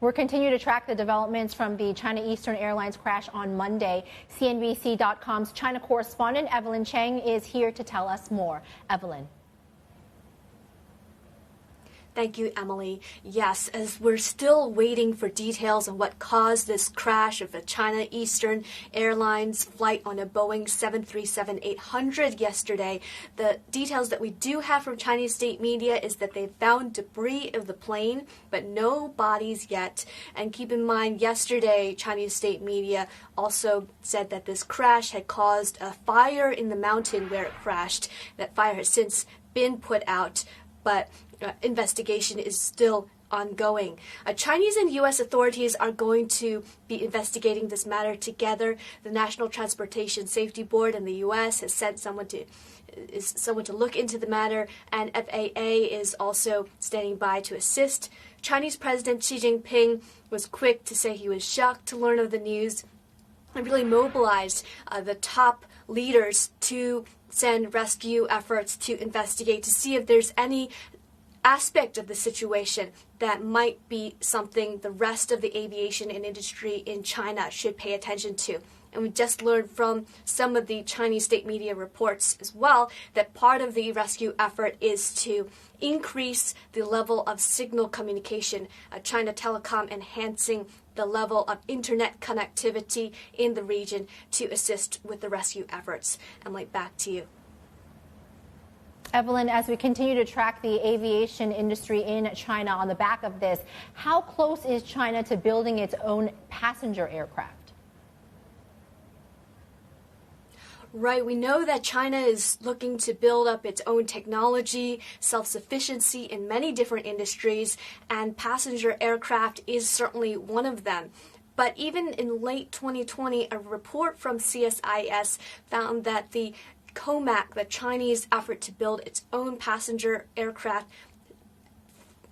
We'll continue to track the developments from the China Eastern Airlines crash on Monday. CNBC.com's China correspondent Evelyn Cheng is here to tell us more. Evelyn. Thank you, Emily. Yes, as we're still waiting for details on what caused this crash of a China Eastern Airlines flight on a Boeing 737-800 yesterday, the details that we do have from Chinese state media is that they found debris of the plane, but no bodies yet. And keep in mind, yesterday, Chinese state media also said that this crash had caused a fire in the mountain where it crashed. That fire has since been put out, but investigation is still ongoing. Chinese and U.S. authorities are going to be investigating this matter together. The National Transportation Safety Board in the U.S. has sent someone to look into the matter, and FAA is also standing by to assist. Chinese President Xi Jinping was quick to say he was shocked to learn of the news and really mobilized the top leaders to send rescue efforts to investigate to see if there's any aspect of the situation that might be something the rest of the aviation industry in China should pay attention to. And we just learned from some of the Chinese state media reports as well that part of the rescue effort is to increase the level of signal communication, China Telecom enhancing the level of internet connectivity in the region to assist with the rescue efforts. Emily, back to you. Evelyn, as we continue to track the aviation industry in China on the back of this, how close is China to building its own passenger aircraft? Right, we know that China is looking to build up its own technology, self-sufficiency in many different industries, and passenger aircraft is certainly one of them. But even in late 2020, a report from CSIS found that the COMAC, the Chinese effort to build its own passenger aircraft,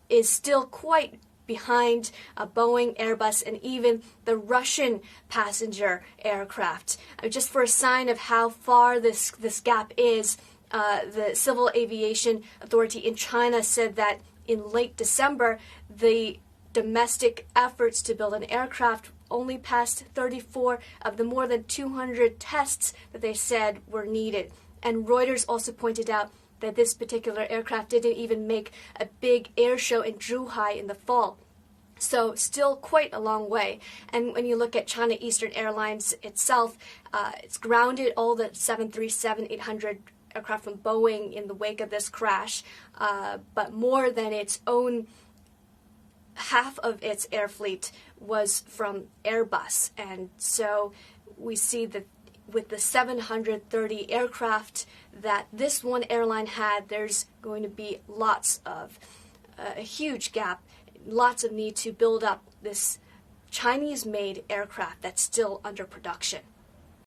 is still quite behind Boeing, Airbus, and even the Russian passenger aircraft. Just for a sign of how far this gap is, the Civil Aviation Authority in China said that in late December, the domestic efforts to build an aircraft only passed 34 of the more than 200 tests that they said were needed. And Reuters also pointed out that this particular aircraft didn't even make a big air show in Zhuhai in the fall. So still quite a long way. And when you look at China Eastern Airlines itself, it's grounded all the 737-800 aircraft from Boeing in the wake of this crash, but more than its own half of its air fleet was from Airbus. And so we see that with the 730 aircraft that this one airline had, there's going to be lots of a huge gap, lots of need to build up this Chinese-made aircraft that's still under production.